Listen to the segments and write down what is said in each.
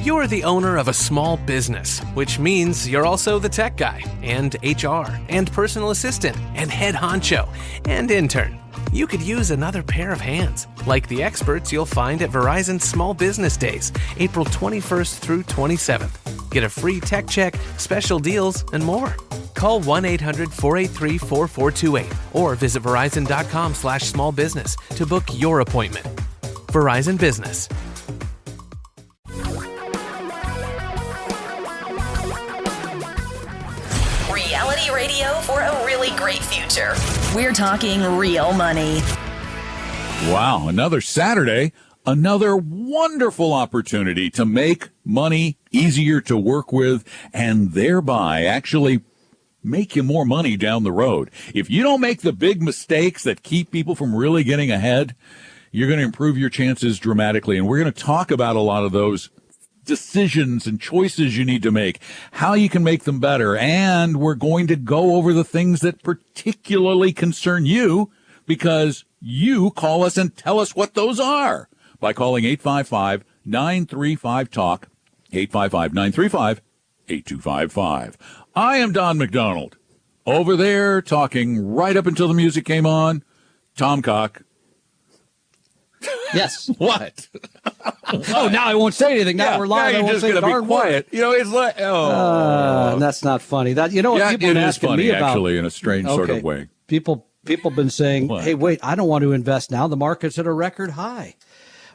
You're the owner of a small business, which means you're also the tech guy, and HR, and personal assistant, and head honcho, and intern. You could use another pair of hands, like the experts you'll find at Verizon Small Business Days, April 21st through 27th. Get a free tech check, special deals, and more. Call 1-800-483-4428 or visit verizon.com/smallbusiness to book your appointment. Verizon Business. Reality radio for a really great future. We're talking real money. Wow, another Saturday, another wonderful opportunity to make money easier to work with and thereby actually make you more money down the road. If you don't make the big mistakes that keep people from really getting ahead, you're going to improve your chances dramatically. And we're going to talk about a lot of those decisions and choices you need to make, how you can make them better. And we're going to go over the things that particularly concern you because you call us and tell us what those are by calling 855-935-TALK, 855-935-8255. I am Don McDonald. Over there, talking right up until the music came on, Tom Cock. Yes. What? Oh, now I won't say anything. Now we're live. Now I you're won't just say going to darn be quiet. word. You know, it's like, That's not funny. That you know what yeah, people it been is asking funny, me about. actually, in a strange sort of way. People been saying, What? "Hey, wait, I don't want to invest now. The market's at a record high.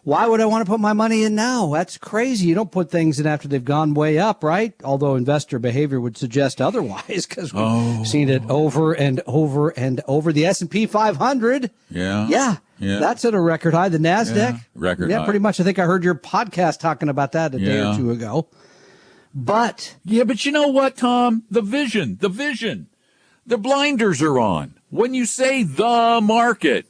Why would I want to put my money in now? That's crazy. You don't put things in after they've gone way up, right? Although investor behavior would suggest otherwise, because we've seen it over and over and over. The S&P 500, yeah, that's at a record high. The Nasdaq, record high. pretty much. I think I heard your podcast talking about that a day or two ago. But but you know what, Tom? The vision, the blinders are on. When you say the market,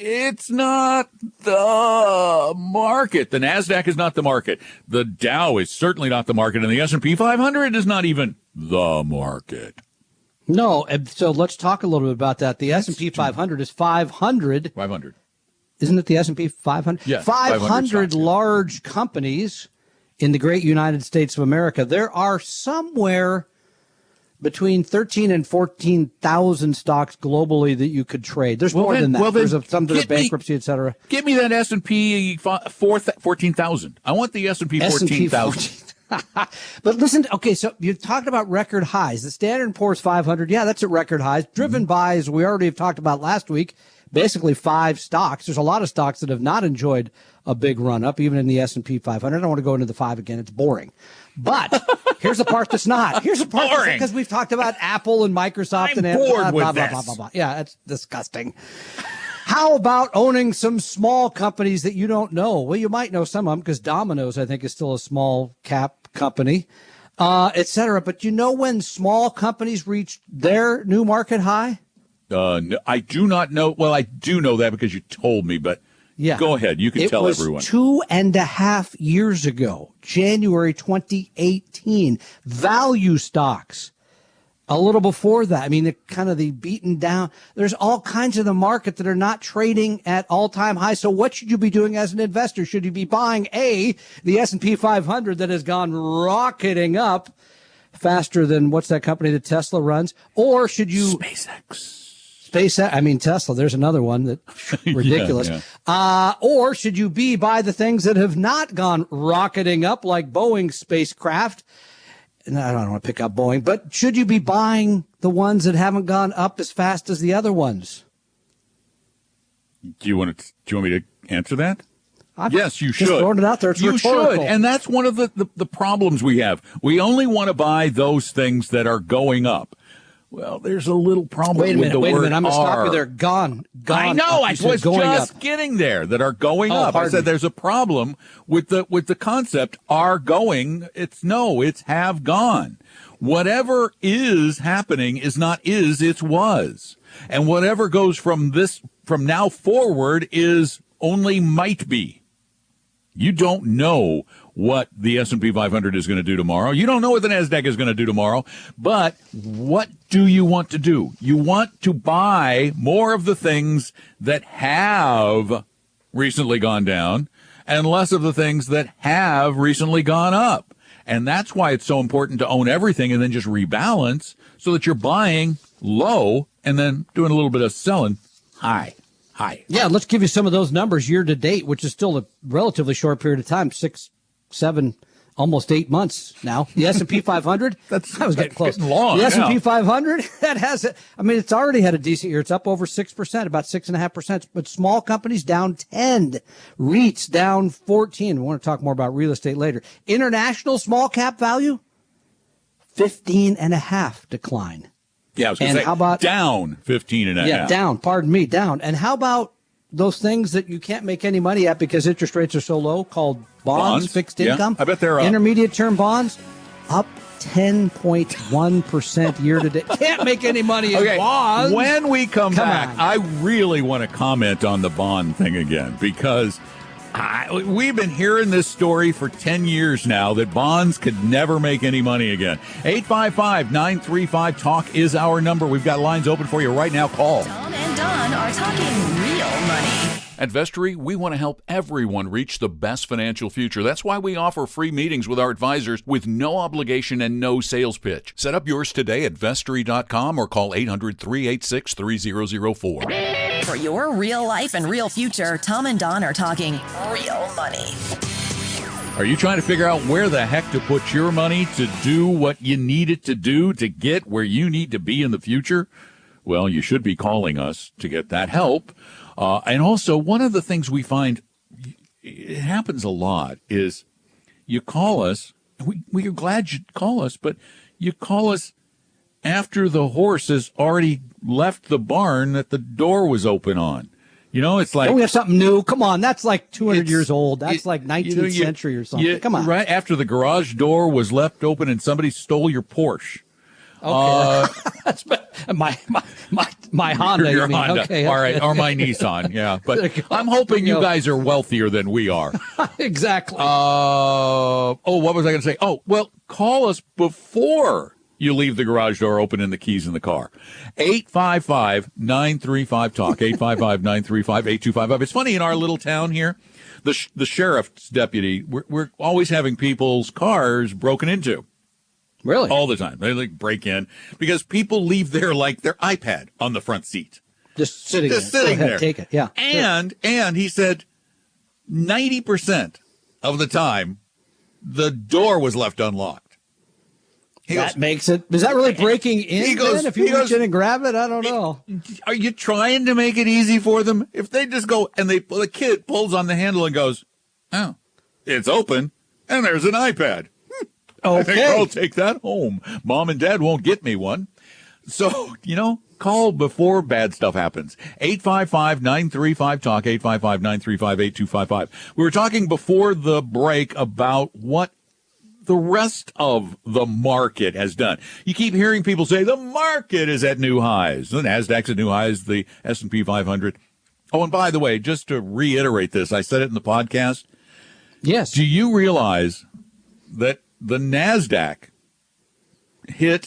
it's not the market. The Nasdaq is not the market. The Dow is certainly not the market, and the S&P 500 is not even the market. No, and so let's talk a little bit about that. The S&P 500 is 500. 500. Isn't it the S&P 500? Yeah, 500 stocks, large companies in the great United States of America. There are somewhere between 13 and 14,000 stocks globally that you could trade. There's more than that. There's some that are bankruptcy, et cetera. Give me that S&P 14,000. I want the S&P 14,000. But listen, okay, so you talked about record highs. The Standard & Poor's 500, that's at record highs, driven by, as we already have talked about last week, basically 5 stocks. There's a lot of stocks that have not enjoyed a big run up, even in the S&P 500. I don't want to go into the 5 again. It's boring. But here's the part that's not. Here's the part that's because we've talked about Apple and Microsoft and bored with blah, this. blah, blah, blah. Yeah, that's disgusting. How about owning some small companies that you don't know? Well, you might know some of them because Domino's, I think, is still a small cap company, et cetera. But you know when small companies reach their new market high? No, I do not know. Well, I do know that because you told me, but go ahead. You can tell everyone. It was 2.5 years ago, January 2018. Value stocks. A little before that. I mean, the beaten down. There's all kinds of the market that are not trading at all-time highs. So what should you be doing as an investor? Should you be buying the S&P 500 that has gone rocketing up faster than what's that company that Tesla runs? Or should you Tesla, there's another one that's ridiculous. Or should you buy the things that have not gone rocketing up like Boeing spacecraft? And I don't want to pick up Boeing, but should you be buying the ones that haven't gone up as fast as the other ones? Do you want me to answer that? Yes, you should. Just throwing it out there. It's you rhetorical. should, and that's one of the problems we have. We only want to buy those things that are going up. Well, there's a little problem with the word Wait a minute. I'm going to stop you there. Gone. I know. I was just getting there. That are going up. I said there's a problem with the concept are going. It's have gone. Whatever is happening is not it's was. And whatever goes from now forward is only might be. You don't know what the S&P 500 is going to do tomorrow. You don't know what the Nasdaq is going to do tomorrow. But what do you want to do? You want to buy more of the things that have recently gone down and less of the things that have recently gone up. And that's why it's so important to own everything and then just rebalance so that you're buying low and then doing a little bit of selling high. Yeah, let's give you some of those numbers year to date, which is still a relatively short period of time, 6, 7, almost 8 months now. The S&P 500, I was getting close. Getting long, the S&P 500, that has it. I mean, it's already had a decent year. It's up over 6%, about 6.5%. But small companies down 10, REITs down 14. We want to talk more about real estate later. International small cap value, 15.5 decline. Yeah, I was going to say, how about down 15.5? Yeah, down. Pardon me, down. And how about those things that you can't make any money at because interest rates are so low, called bonds? Fixed income? I bet they're up. Intermediate term bonds, up 10.1% year to date. Can't make any money in bonds. When we come back, I really want to comment on the bond thing again because we've been hearing this story for 10 years now that bonds could never make any money again. 855-935-TALK is our number. We've got lines open for you right now. Call. Tom and Don are talking real money. At Vestry, we want to help everyone reach the best financial future. That's why we offer free meetings with our advisors with no obligation and no sales pitch. Set up yours today at Vestry.com or call 800-386-3004. For your real life and real future, Tom and Don are talking real money. Are you trying to figure out where the heck to put your money to do what you need it to do to get where you need to be in the future? Well, you should be calling us to get that help. And also, one of the things we find, it happens a lot, is you call us, we are glad you call us, but you call us after the horse has already left the barn that the door was open on. You know, it's like... Don't we have something new? Come on, that's like 200 years old. That's like 19th century or something. Come on. Right after the garage door was left open and somebody stole your Porsche. Okay. That's my Honda. Your you mean. Honda. Okay. All right. Or my Nissan. Yeah. But I'm hoping you guys are wealthier than we are. Exactly. What was I going to say? Oh, well, call us before you leave the garage door open and the keys in the car. 855-935-TALK. 855-935-8255. It's funny, in our little town here, the sheriff's deputy, we're always having people's cars broken into. Really? All the time. They break in because people leave their iPad on the front seat. Just sitting there. Take it. Yeah. And he said 90% of the time the door was left unlocked. Makes it. Is that really breaking in? He goes, if you reach in and grab it, I don't know. Are you trying to make it easy for them? If they just go and the kid pulls on the handle and goes, oh, it's open and there's an iPad. Okay. I think I'll take that home. Mom and Dad won't get me one. So, call before bad stuff happens. 855-935-TALK, 855-935-8255. We were talking before the break about what the rest of the market has done. You keep hearing people say the market is at new highs. The NASDAQ's at new highs, the S&P 500. Oh, and by the way, just to reiterate this, I said it in the podcast. Yes. Do you realize that the NASDAQ hit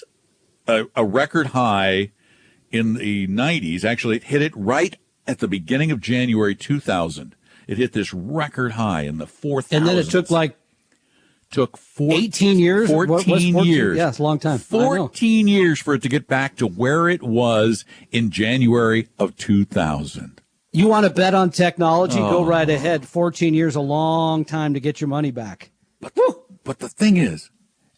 a record high in the 90s? Actually, it hit it right at the beginning of January 2000. It hit this record high in the 4,000s. And then it took 18 years? 14 years. Yeah, it's a long time. 14 years for it to get back to where it was in January of 2000. You want to bet on technology? Go right ahead. 14 years, a long time to get your money back. But the thing is,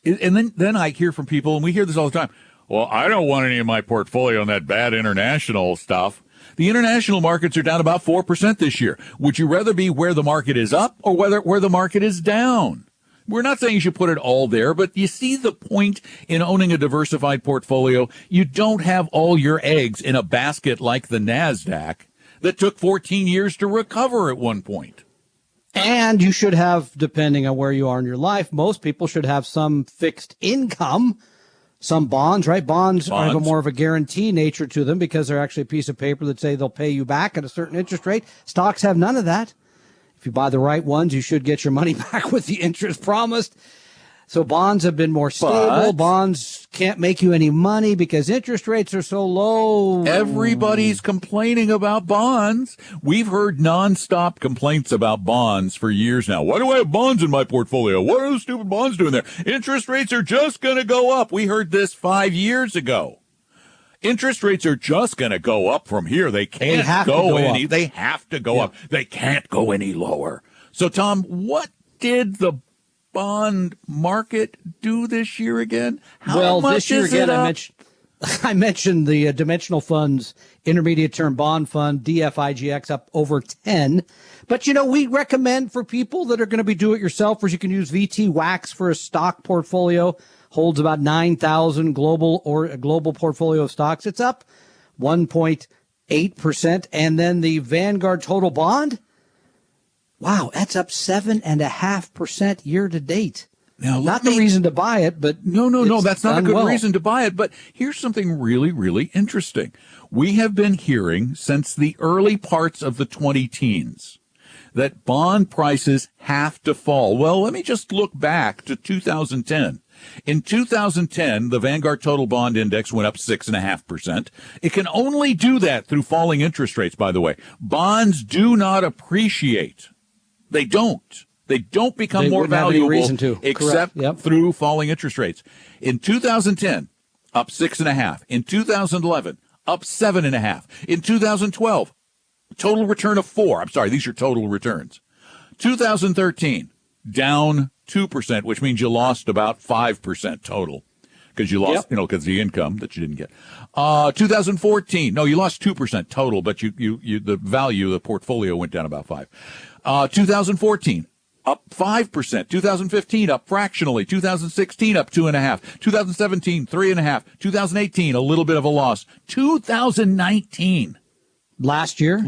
and then I hear from people, and we hear this all the time, well, I don't want any of my portfolio on that bad international stuff. The international markets are down about 4% this year. Would you rather be where the market is up or where the market is down? We're not saying you should put it all there, but you see the point in owning a diversified portfolio. You don't have all your eggs in a basket like the NASDAQ that took 14 years to recover at one point. And you should have, depending on where you are in your life, most people should have some fixed income, some bonds, right? Bonds have more of a guarantee nature to them because they're actually a piece of paper that say they'll pay you back at a certain interest rate. Stocks have none of that. If you buy the right ones, you should get your money back with the interest promised. So bonds have been more stable. But bonds can't make you any money because interest rates are so low. everybody's complaining about bonds. We've heard nonstop complaints about bonds for years now. Why do I have bonds in my portfolio? What are those stupid bonds doing there? Interest rates are just going to go up. We heard this 5 years ago. Interest rates are just going to go up from here. They can't go any. They have to go up. They can't go any lower. So, Tom, what did the bond market do this year again? How much this year is it again, up? I mentioned the Dimensional Funds Intermediate Term Bond Fund, DFIGX, up over 10. But, we recommend for people that are going to be do-it-yourselfers, you can use VT Wax for a stock portfolio. Holds about 9,000 global portfolio of stocks. It's up 1.8%. And then the Vanguard Total Bond, wow, that's up 7.5% year to date. Now, not the reason to buy it, but no, that's not a good reason to buy it. But here's something really, really interesting. We have been hearing since the early parts of the 2010s that bond prices have to fall. Well, let me just look back to 2010. In 2010, the Vanguard Total Bond Index went up 6.5%. It can only do that through falling interest rates, by the way. Bonds do not appreciate. They don't. They don't become more valuable except through falling interest rates. In 2010, up 6.5%. In 2011, up 7.5%. In 2012, total return of 4%. I'm sorry, these are total returns. 2013, down 2%, which means you lost about 5% total because you lost, because the income that you didn't get. 2014, no, you lost 2% total, but the value of the portfolio went down about 5%. 2014, up 5%. 2015, up fractionally. 2016, up 2.5%. 2017, 3.5%. 2018, a little bit of a loss. 2019, last year,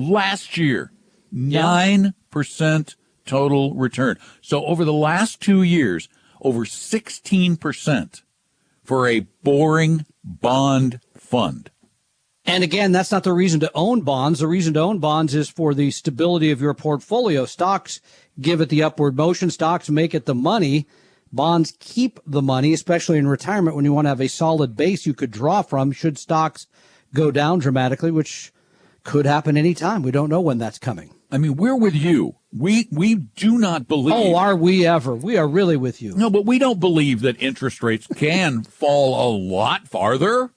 9% total return. So over the last 2 years, over 16% for a boring bond fund. And again, that's not the reason to own bonds. The reason to own bonds is for the stability of your portfolio. Stocks give it the upward motion. Stocks make it the money. Bonds keep the money, especially in retirement when you want to have a solid base you could draw from should stocks go down dramatically, which could happen anytime. We don't know when that's coming. I mean, we're with you. We do not believe. Oh, are we ever? We are really with you. No, but we don't believe that interest rates can fall a lot farther.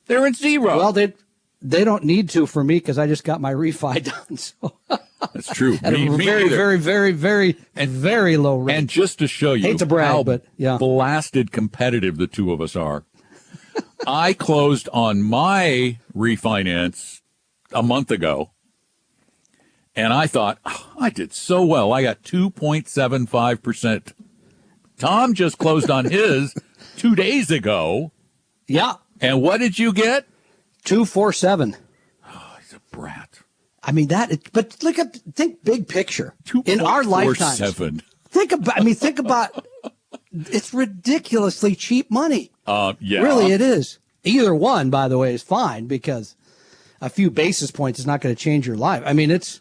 They're at zero. Well, they don't need to for me because I just got my refi done. So that's true. At a very low rate. And just to show you hate to brag, how but blasted competitive the two of us are, I closed on my refinance a month ago. And I thought, I did so well. I got 2.75%. Tom just closed on his 2 days ago. Yeah. And what did you get? 2.47. Oh, he's a brat. I mean, but think big picture. In our lifetimes. 2.47. Think about, it's ridiculously cheap money. Yeah. Really, it is. Either one, by the way, is fine because a few basis points is not going to change your life. I mean, it's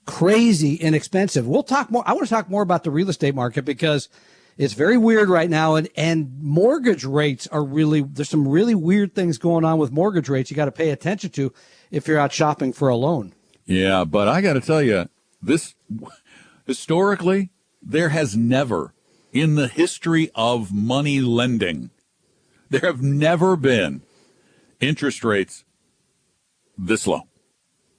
crazy inexpensive. We'll talk more. I want to talk more about the real estate market because it's very weird right now. And mortgage rates are there's some really weird things going on with mortgage rates you got to pay attention to if you're out shopping for a loan. Yeah, but I got to tell you, historically, there has never, in the history of money lending, there have never been interest rates this low.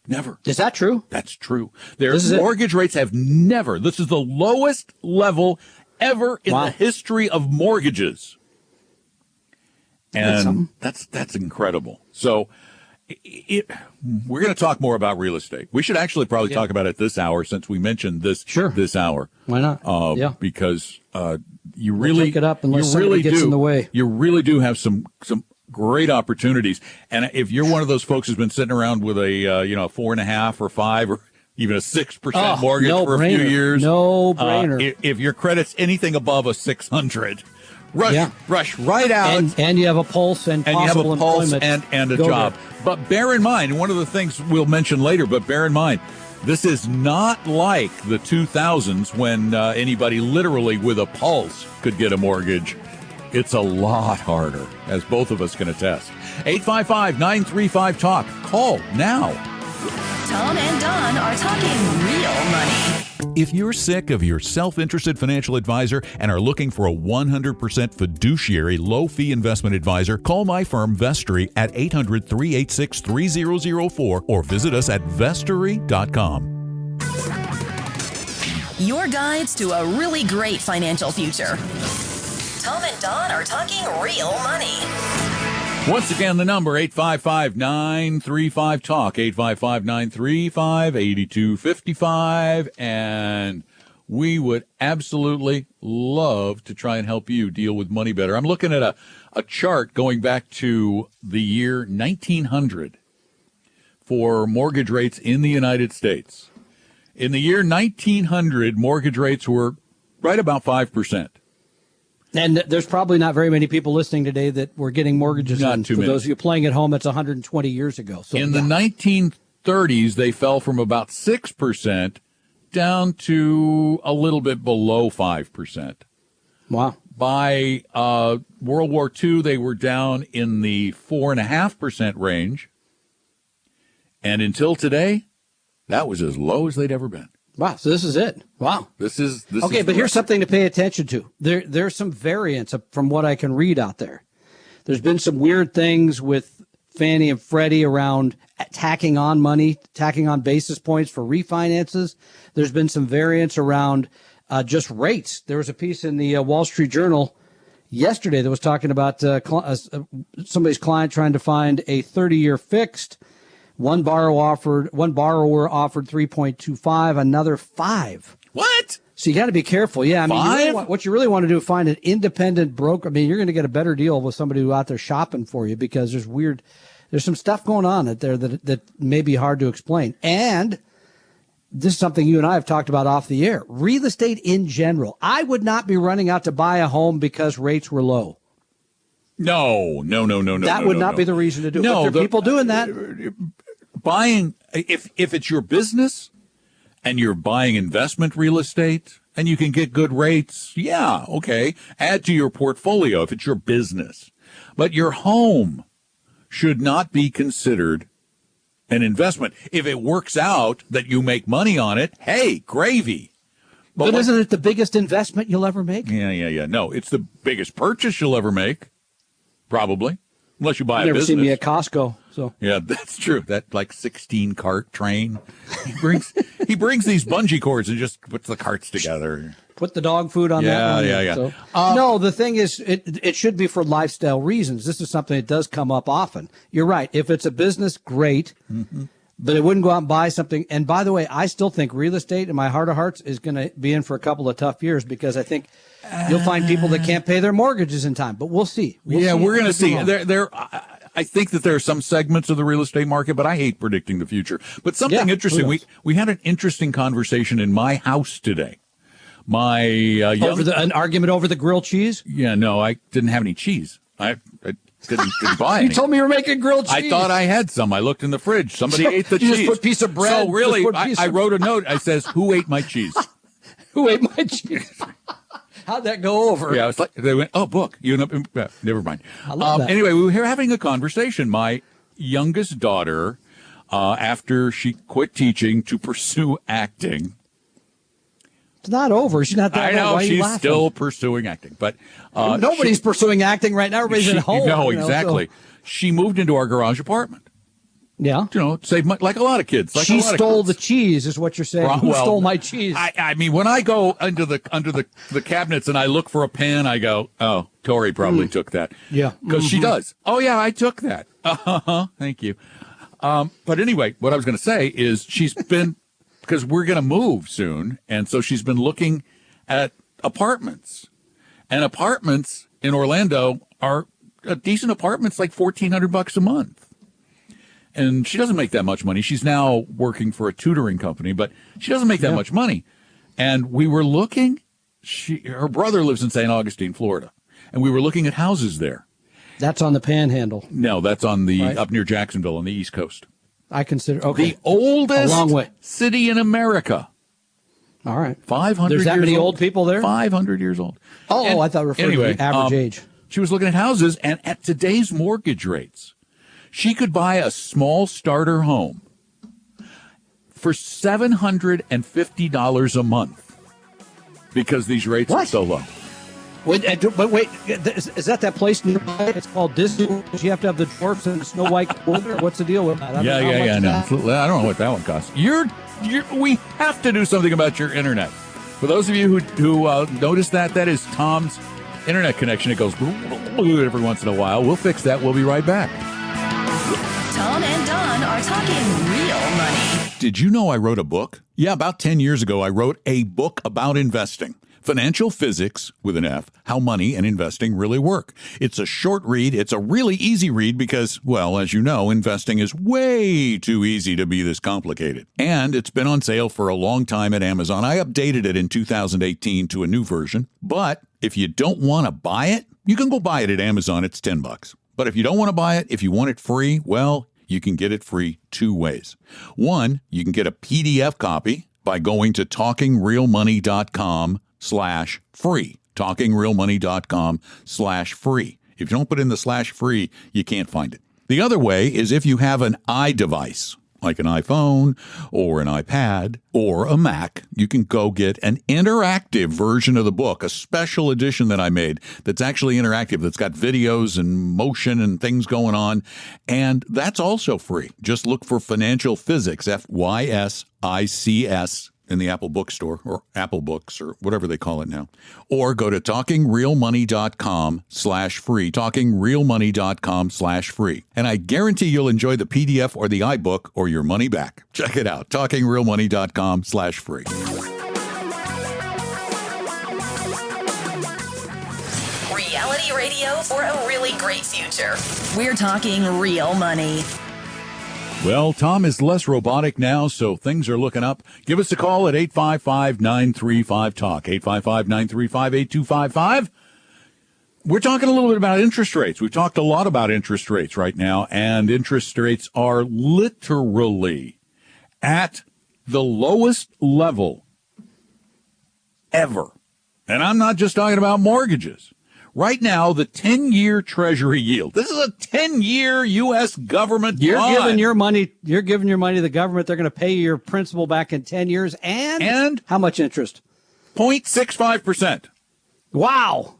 Never. Is that true? That's true. Mortgage rates have never. This is the lowest level ever in the history of mortgages. And that's incredible. So we're going to talk more about real estate. We should actually probably talk about it this hour since we mentioned this this hour. Why not? Because you really take it up unless somebody gets in the way. You really do have some great opportunities. And if you're one of those folks who's been sitting around with a 4.5 or 5 or even a 6% mortgage for a few years, no brainer. If your credit's anything above a 600, rush right out. And you have a pulse and possible employment. And a job. But bear in mind, one of the things we'll mention later, but bear in mind, This is not like the 2000s when anybody literally with a pulse could get a mortgage. It's a lot harder, as both of us can attest. 855-935-TALK. Call now. Tom and Don are talking real money. If you're sick of your self-interested financial advisor and are looking for a 100% fiduciary low-fee investment advisor, call my firm Vestory at 800-386-3004 or visit us at vestory.com. Your guides to a really great financial future. Tom and Don are talking real money. Once again, the number 855-935-TALK, 855-935-8255, and we would absolutely love to try and help you deal with money better. I'm looking at a chart going back to the year 1900 for mortgage rates in the United States. In the year 1900, mortgage rates were right about 5%. And there's probably not very many people listening today that were getting mortgages. Not too many. For those of you playing at home, it's 120 years ago. So, in the 1930s, they fell from about 6% down to a little bit below 5%. Wow. By World War II, they were down in the 4.5% range. And until today, that was as low as they'd ever been. Wow, so this is it. Wow. This is okay, but here's something to pay attention to. There's some variance from what I can read out there. There's been some weird things with Fannie and Freddie around tacking on money, tacking on basis points for refinances. There's been some variance around just rates. There was a piece in the Wall Street Journal yesterday that was talking about somebody's client trying to find a 30-year fixed. One borrower offered 3.25, another 5. What? So you got to be careful. Yeah, I mean, what you really want to do is find an independent broker. I mean, you're going to get a better deal with somebody who's out there shopping for you because there's some stuff going on out there that may be hard to explain. And this is something you and I have talked about off the air. Real estate in general. I would not be running out to buy a home because rates were low. No. That would not be the reason to do it. No, but there are people doing that. Buying, if it's your business and you're buying investment real estate and you can get good rates, yeah, okay. Add to your portfolio if it's your business. But your home should not be considered an investment. If it works out that you make money on it, hey, gravy. But isn't it the biggest investment you'll ever make? Yeah. No, it's the biggest purchase you'll ever make, probably. Unless you buy a business. Never seen me at Costco, so yeah, that's true. That like 16 cart train. He brings these bungee cords and just puts the carts together. Put the dog food on that one. Yeah. So, no, the thing is, it should be for lifestyle reasons. This is something that does come up often. You're right. If it's a business, great. Mm-hmm. But it wouldn't go out and buy something. And by the way, I still think real estate, in my heart of hearts, is going to be in for a couple of tough years because I think you'll find people that can't pay their mortgages in time. But we'll see. We're going to see. I think that there are some segments of the real estate market, but I hate predicting the future. But something interesting. We had an interesting conversation in my house today. My an argument over the grilled cheese? Yeah, no, I didn't have any cheese. I didn't buy any. You told me you were making grilled cheese. I thought I had some. I looked in the fridge. Somebody ate the cheese. Just put a piece of bread. So really, I wrote a note. I says, "Who ate my cheese? Who ate my cheese?" How'd that go over? Yeah, it's like they went, "Oh, book." Never mind. I love that. Anyway, we were having a conversation. My youngest daughter, after she quit teaching to pursue acting. It's not over. She's not that. I know. Why She's laughing? still pursuing acting, but nobody's pursuing acting right now. Everybody's at home. No, exactly. So. She moved into our garage apartment. Yeah. Save money, like a lot of kids. She stole the cheese, is what you're saying. Who stole my cheese? I mean, when I go under the cabinets and I look for a pen, I go, "Oh, Tori probably took that." Yeah, because she does. Oh yeah, I took that. Thank you. But anyway, what I was going to say is she's been because we're going to move soon, and so she's been looking at apartments, and apartments in Orlando are decent apartments, like $1,400 a month. And she doesn't make that much money. She's now working for a tutoring company, but she doesn't make that much money. And we were looking, her brother lives in St. Augustine, Florida, and we were looking at houses there. That's on the Panhandle. No, that's on the up near Jacksonville on the East Coast. I consider, okay. The oldest A long way. city in America. All right. 500 There's that years many old. old people there? 500 years old. Oh, I thought referred anyway, to the average age. She was looking at houses, and at today's mortgage rates, she could buy a small starter home for $750 a month because these rates are so low. Wait, but wait, is that place nearby? It's called Disney. You have to have the dwarfs and the Snow White Quilter. What's the deal with that? Yeah. No, I don't know what that one costs. We have to do something about your internet. For those of you who noticed that is Tom's internet connection. It goes every once in a while. We'll fix that. We'll be right back. Tom and Don are talking real money. Did you know I wrote a book? Yeah, about 10 years ago, I wrote a book about investing. Financial Physics, with an F, How Money and Investing Really Work. It's a short read. It's a really easy read because, well, as you know, investing is way too easy to be this complicated. And it's been on sale for a long time at Amazon. I updated it in 2018 to a new version. But if you don't want to buy it, you can go buy it at Amazon. It's $10. But if you don't want to buy it, if you want it free, well, you can get it free two ways. One, you can get a PDF copy by going to talkingrealmoney.com/free. talkingrealmoney.com/free. If you don't put in the /free, you can't find it. The other way is if you have an iDevice, like an iPhone or an iPad or a Mac, you can go get an interactive version of the book, a special edition that I made that's actually interactive, that's got videos and motion and things going on, and that's also free. Just look for Financial Physics, FYSICS, in the Apple Bookstore or Apple Books or whatever they call it now. Or go to talkingrealmoney.com/free, talkingrealmoney.com/free. And I guarantee you'll enjoy the PDF or the iBook or your money back. Check it out, talkingrealmoney.com/free. Reality radio for a really great future. We're talking real money. Well, Tom is less robotic now, so things are looking up. Give us a call at 855-935-TALK, 855-935-8255. We're talking a little bit about interest rates. We've talked a lot about interest rates right now, and interest rates are literally at the lowest level ever. And I'm not just talking about mortgages. Right now, the 10-year Treasury yield. This is a 10-year U.S. government You're bond. giving your money to the government. They're going to pay your principal back in 10 years. And how much interest? 0.65%. Wow.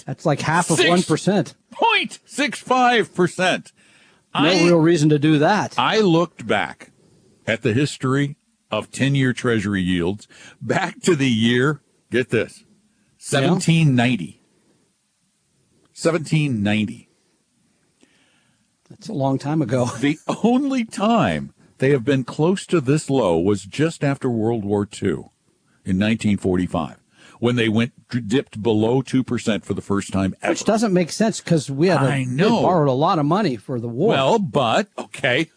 That's like half of 1%. 0.65%. No real reason to do that. I looked back at the history of 10-year Treasury yields back to the year, get this, 1790. 1790. That's a long time ago. The only time they have been close to this low was just after World War II in 1945, when they dipped below 2% for the first time ever. Which doesn't make sense because we borrowed a lot of money for the war. Well, but, okay.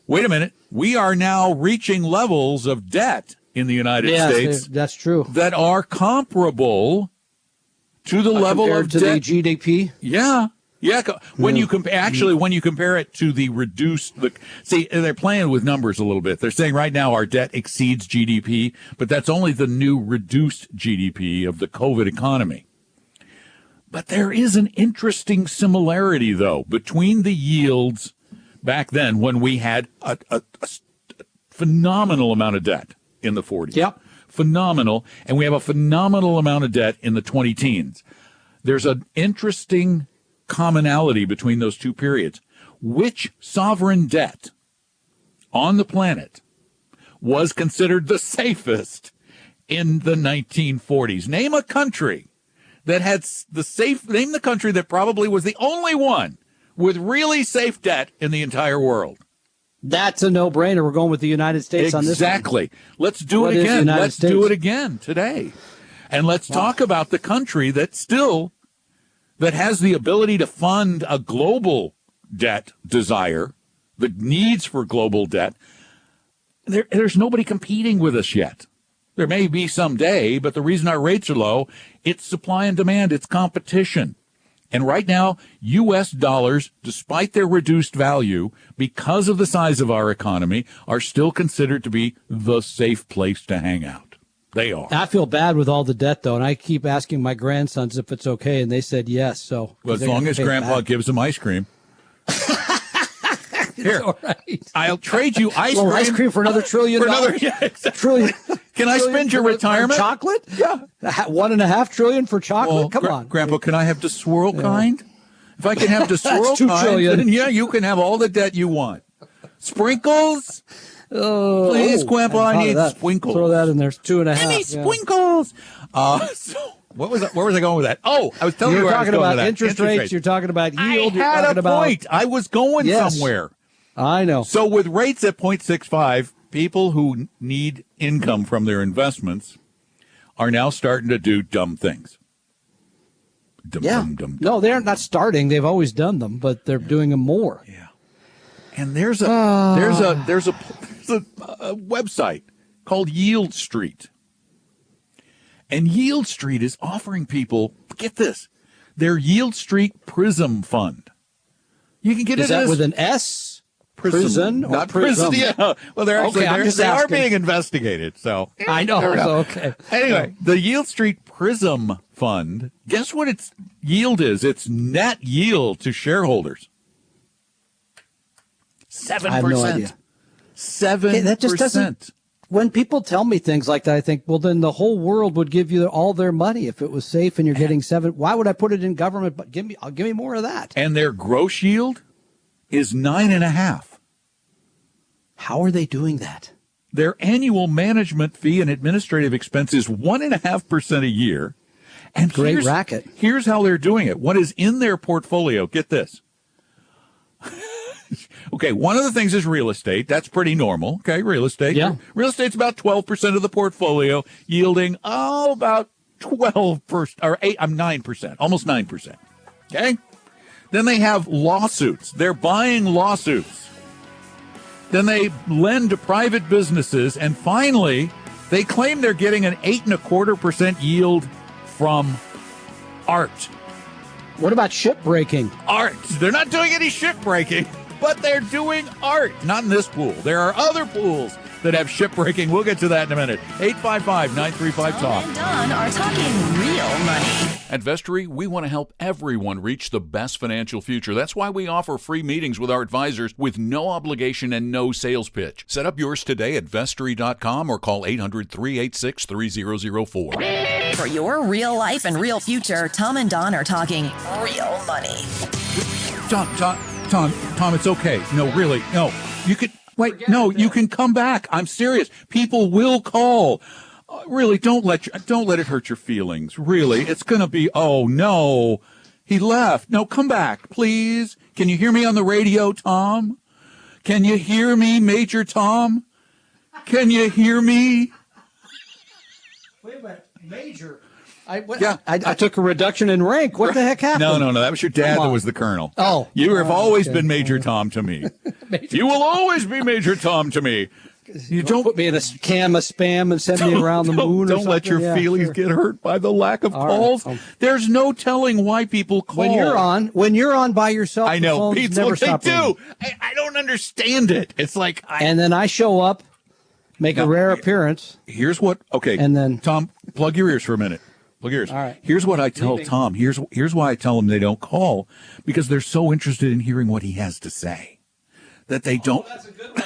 Wait a minute. We are now reaching levels of debt in the United States. That's true. That are comparable to the level of to debt. the GDP. Yeah. When you compare it to the reduced, see, they're playing with numbers a little bit. They're saying right now our debt exceeds GDP, but that's only the new reduced GDP of the COVID economy. But there is an interesting similarity, though, between the yields back then when we had a phenomenal amount of debt in the 40s. Yep. Phenomenal. And we have a phenomenal amount of debt in the 20-teens. There's an interesting commonality between those two periods. Which sovereign debt on the planet was considered the safest in the 1940s? Name a country that had name the country that probably was the only one with really safe debt in the entire world. That's a no-brainer. We're going with the United States on this. Exactly. Let's do it again. Let's do it again today. And let's talk about the country that has the ability to fund a global debt desire, the needs for global debt. There's nobody competing with us yet. There may be someday, but the reason our rates are low, it's supply and demand, it's competition. And right now, U.S. dollars, despite their reduced value, because of the size of our economy, are still considered to be the safe place to hang out. They are. I feel bad with all the debt, though, and I keep asking my grandsons if it's okay, and they said yes. So, well, as long as Grandpa gives them ice cream. Here, all right. I'll trade you ice cream for another $1 trillion. Exactly. Trillion. Can I spend your retirement? Chocolate? Yeah. $1.5 trillion for chocolate? Well, Come on. Grandpa, can I have the swirl kind? If I can have the swirl $2 kind, trillion. then yeah, you can have all the debt you want. Sprinkles? Please, Grandpa, I need sprinkles. Throw that in there. It's 2.5. Give me sprinkles. Where was I going with that? Oh, I was telling you were where I was talking going about with that. interest rates. You're talking about yield. I had a point. I was going somewhere. I know. So with rates at 0.65, people who need income from their investments are now starting to do dumb things. Dumb. No, they're not starting. They've always done them, but they're doing them more. Yeah. And there's a website called Yield Street. And Yield Street is offering people, get this, their Yield Street Prism Fund. You can get Is it that as with an S? Prison, not prison. Yeah. Well, they're actually they are being investigated. So I know. So, okay. Anyway, the Yield Street Prism Fund. Guess what its yield is? It's net yield to shareholders. 7%. I have no idea. 7%. That just doesn't. When people tell me things like that, I think, well, then the whole world would give you all their money if it was safe and you're getting 7. Why would I put it in government? But give me more of that. And their gross yield is 9.5%. How are they doing that? Their annual management fee and administrative expense is 1.5% a year. And great racket. Here's how they're doing it. What is in their portfolio? Get this. Okay, one of the things is real estate. That's pretty normal. Okay, real estate. Yeah. Real estate's about 12% of the portfolio, yielding about 12% or 9%, almost 9%. Okay? Then they have lawsuits. They're buying lawsuits. Then they lend to private businesses, and finally, they claim they're getting an 8.25% yield from art. What about shipbreaking? Art. They're not doing any shipbreaking, but they're doing art. Not in this pool. There are other pools that have shipbreaking. We'll get to that in a minute. 855-935-TALK. Tom and Don are talking real money. At Vestory, we want to help everyone reach the best financial future. That's why we offer free meetings with our advisors with no obligation and no sales pitch. Set up yours today at Vestory.com or call 800-386-3004. For your real life and real future, Tom and Don are talking real money. Tom, it's okay. No, really, no. You could wait. No, you can come back. I'm serious. People will call. Really, don't let it hurt your feelings. Really, it's gonna be. Oh no, he left. No, come back, please. Can you hear me on the radio, Tom? Can you hear me, Major Tom? Can you hear me? Wait a minute, Major. I took a reduction in rank. What the heck happened? No. That was your dad that was the colonel. Oh. You have always been Major Tom to me. You will always be Major Tom to me. You don't put me in a can of spam and send me around the moon. Don't let your feelings get hurt by the lack of calls. Right. There's no telling why people call. When you're on by yourself, I know. The People, never they stop do. I don't understand it. It's like, and then I show up, make a rare appearance. Here's what. Okay. And then Tom, plug your ears for a minute. Plug your ears. All right. Here's what I tell Tom. Here's why I tell him they don't call, because they're so interested in hearing what he has to say that they don't. That's a good one.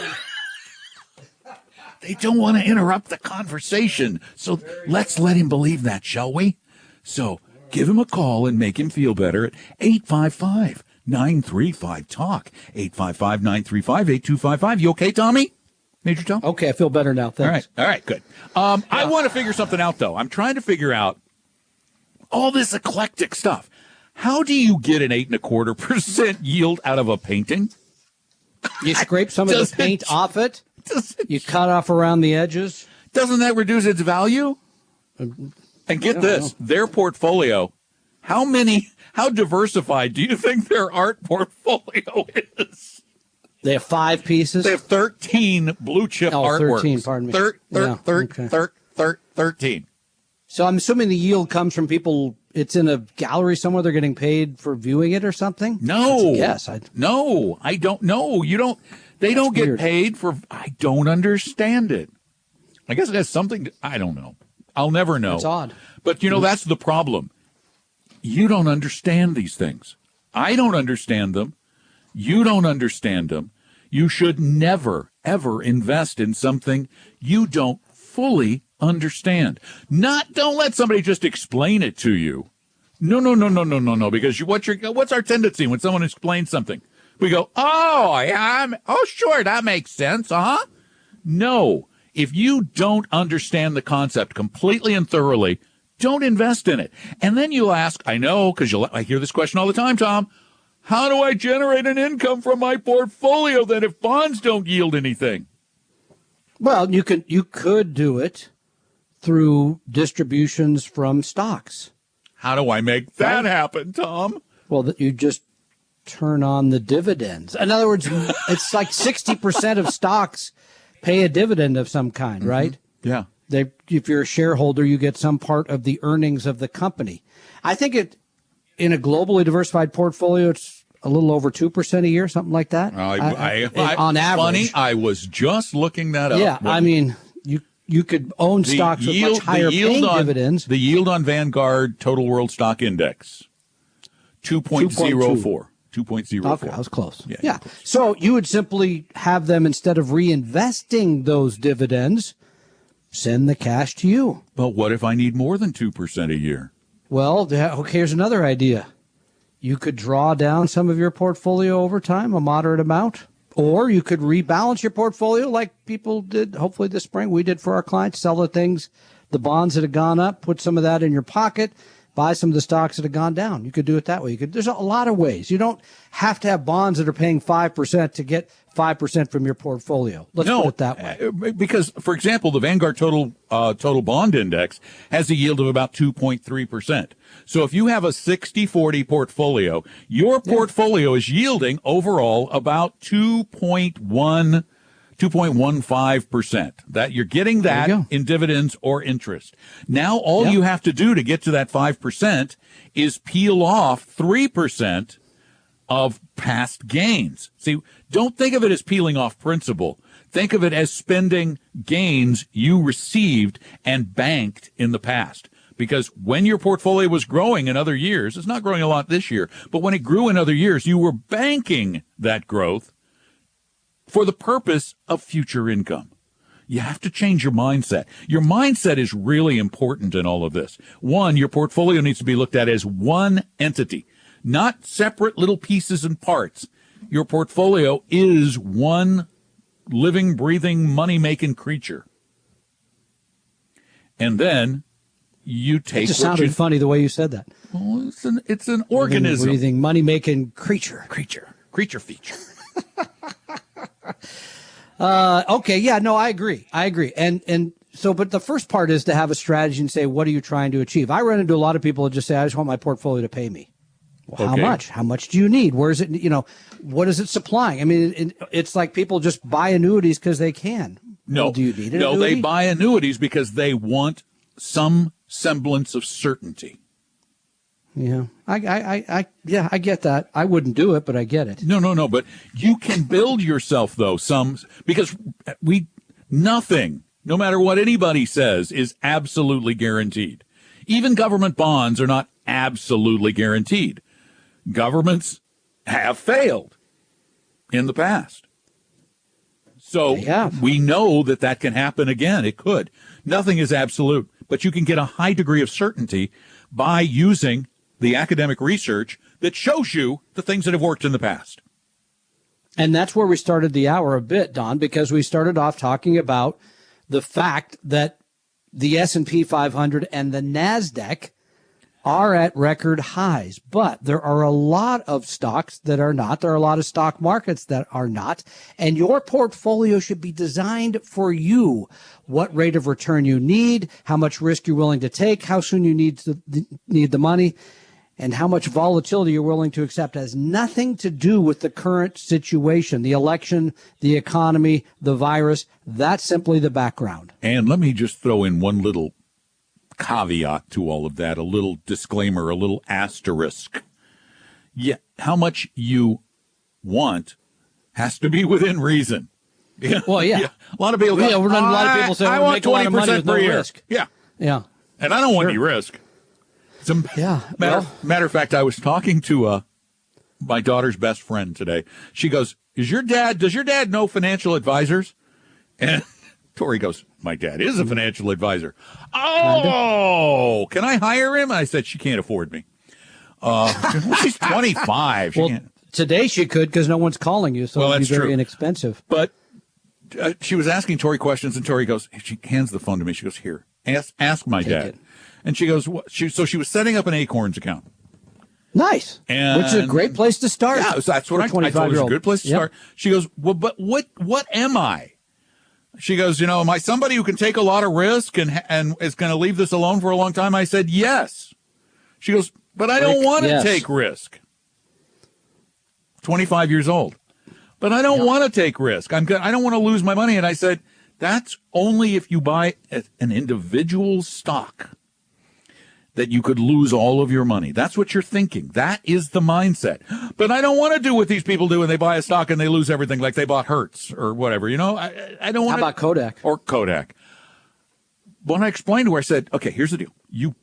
They don't want to interrupt the conversation. So let's let him believe that, shall we? So give him a call and make him feel better at 855-935-TALK. 855-935-8255. You okay, Tommy? Major Tom? Okay, I feel better now. Thanks. All right, good. I want to figure something out, though. I'm trying to figure out all this eclectic stuff. How do you get an 8.25% yield out of a painting? You scrape some of the paint off it. You cut off around the edges. Doesn't that reduce its value? And get this, their portfolio, how diversified do you think their art portfolio is? They have 5 pieces? They have 13 blue chip artworks. 13, pardon me. 13. So I'm assuming the yield comes from people it's in a gallery somewhere. They're getting paid for viewing it or something. No. Yes. No, I don't know. You don't. They don't get paid for. I don't understand it. I guess it has something. I don't know. I'll never know. It's odd. But that's the problem. You don't understand these things. I don't understand them. You don't understand them. You should never, ever invest in something you don't fully understand. Don't let somebody just explain it to you. No. Because what's our tendency when someone explains something? We go, sure, that makes sense, huh? No. If you don't understand the concept completely and thoroughly, don't invest in it. And then you'll ask, I know, because I hear this question all the time, Tom, how do I generate an income from my portfolio then if bonds don't yield anything? Well, you could do it through distributions from stocks. How do I make that happen, Tom? Well, you just turn on the dividends. In other words, it's like 60% of stocks pay a dividend of some kind, right? Yeah. If you're a shareholder, you get some part of the earnings of the company. I think in a globally diversified portfolio, it's a little over 2% a year, something like that. On average. Funny, I was just looking that up. Yeah, I mean, you could own stocks with much higher paying dividends. The yield on Vanguard Total World Stock Index, 2.04. 2.04. Okay, I was close. Yeah. Close. So you would simply have them, instead of reinvesting those dividends, send the cash to you. But what if I need more than 2% a year? Well, okay, here's another idea. You could draw down some of your portfolio over time, a moderate amount, or you could rebalance your portfolio like people did, hopefully this spring. We did for our clients, sell the bonds that had gone up, put some of that in your pocket, buy some of the stocks that have gone down. You could do it that way. There's a lot of ways. You don't have to have bonds that are paying 5% to get 5% from your portfolio. Let's put it that way. Because, for example, the Vanguard Total Bond Index has a yield of about 2.3%. So if you have a 60-40 portfolio, your portfolio is yielding overall about 2.15%. That you're getting that in dividends or interest. Now all you have to do to get to that 5% is peel off 3% of past gains. See, don't think of it as peeling off principal. Think of it as spending gains you received and banked in the past. Because when your portfolio was growing in other years, it's not growing a lot this year, but when it grew in other years, you were banking that growth for the purpose of future income. You have to change your mindset. Your mindset is really important in all of this. One, your portfolio needs to be looked at as one entity, not separate little pieces and parts. Your portfolio is one living, breathing, money-making creature. And then you take. It just sounded funny the way you said that. Well, it's an organism. Living, breathing, money-making creature feature. Okay. Yeah, no, I agree. And so, but the first part is to have a strategy and say, what are you trying to achieve? I run into a lot of people that just say, I just want my portfolio to pay me. Well, how much? How much do you need? Where is it? What is it supplying? I mean, it's like people just buy annuities because they can. No. Well, do you need an annuity? No, annuity? they buy annuities because they want some semblance of certainty. Yeah, I get that. I wouldn't do it, but I get it. No. But you can build yourself though because nothing, no matter what anybody says, is absolutely guaranteed. Even government bonds are not absolutely guaranteed. Governments have failed in the past. So we know that can happen again. It could. Nothing is absolute, but you can get a high degree of certainty by using the academic research that shows you the things that have worked in the past. And that's where we started the hour a bit, Don, because we started off talking about the fact that the S&P 500 and the NASDAQ are at record highs, but there are a lot of stocks that are not. There are a lot of stock markets that are not, and your portfolio should be designed for you. What rate of return you need, how much risk you're willing to take, how soon you need the money, and how much volatility you're willing to accept has nothing to do with the current situation, the election, the economy, the virus. That's simply the background. And let me just throw in one little caveat to all of that, a little disclaimer, a little asterisk. Yeah, how much you want has to be within reason. Yeah. Well, yeah. A lot of people go, a lot of people say, I want 20% per year. Risk. Yeah. Yeah. And I don't want any risk. Matter of fact, I was talking to my daughter's best friend today. She goes, does your dad know financial advisors? And Tori goes, my dad is a financial advisor. Oh, can I hire him? I said, she can't afford me. She's 25. Today she could because no one's calling you, so it'd be very true. Inexpensive. But she was asking Tori questions, and Tori goes, she hands the phone to me. She goes, here, ask my dad. It. And she goes, so she was setting up an Acorns account. Nice. Which is a great place to start. Yeah, so that's what I told her. It's a good place to start. She goes, well, but what am I? She goes, am I somebody who can take a lot of risk and is going to leave this alone for a long time? I said, yes. She goes, but I don't want to take risk. 25 years old. But I don't want to take risk. I don't want to lose my money. And I said, that's only if you buy an individual stock that you could lose all of your money. That's what you're thinking. That is the mindset. But I don't want to do what these people do when they buy a stock and they lose everything, like they bought Hertz or whatever. I don't want. How about Kodak? Or Kodak. When I explained to her, I said, okay, here's the deal. You're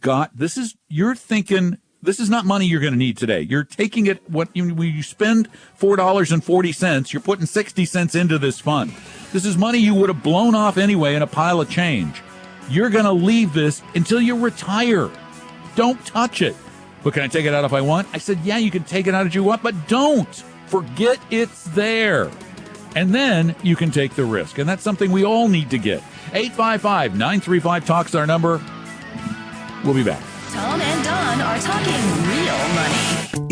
thinking, this is not money you're going to need today. You're taking it, when you spend $4.40, you're putting 60 cents into this fund. This is money you would have blown off anyway in a pile of change. You're going to leave this until you retire. Don't touch it. But can I take it out if I want? I said, yeah, you can take it out if you want, but don't. Forget it's there. And then you can take the risk. And that's something we all need to get. 855-935-TALK's our number. We'll be back. Tom and Don are talking real money.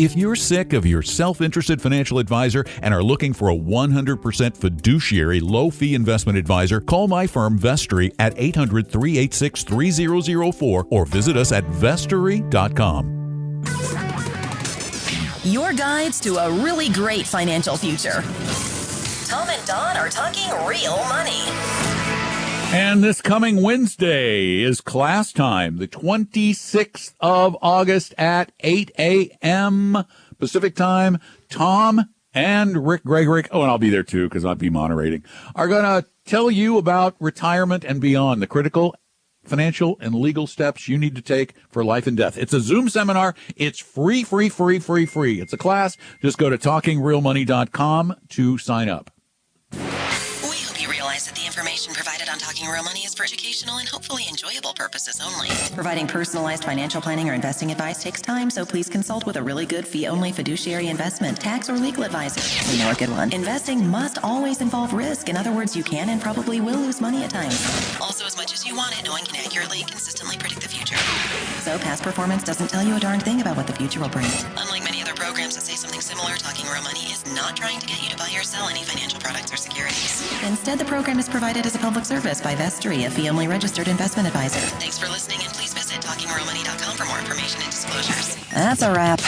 If you're sick of your self-interested financial advisor and are looking for a 100% fiduciary low-fee investment advisor, call my firm Vestory at 800-386-3004 or visit us at vestory.com. Your guides to a really great financial future. Tom and Don are talking real money. And this coming Wednesday is class time, the 26th of August at 8 a.m. Pacific time. Tom and Rick Gregorick, and I'll be there too because I'll be moderating, are going to tell you about retirement and beyond, the critical financial and legal steps you need to take for life and death. It's a Zoom seminar. It's free. It's a class. Just go to talkingrealmoney.com to sign up. That the information provided on Talking Real Money is for educational and hopefully enjoyable purposes only. Providing personalized financial planning or investing advice takes time, so please consult with a really good fee-only fiduciary investment, tax, or legal advisor. We know a good one. Investing must always involve risk. In other words, you can and probably will lose money at times. Also, as much as you want it, no one can accurately and consistently predict the future. So past performance doesn't tell you a darn thing about what the future will bring. Unlike many other programs that say something similar, Talking Real Money is not trying to get you to buy or sell any financial products or securities. Instead, the program is provided as a public service by Vestory, a fee-only registered investment advisor. Thanks for listening, and please visit talkingrealmoney.com for more information and disclosures. That's a wrap.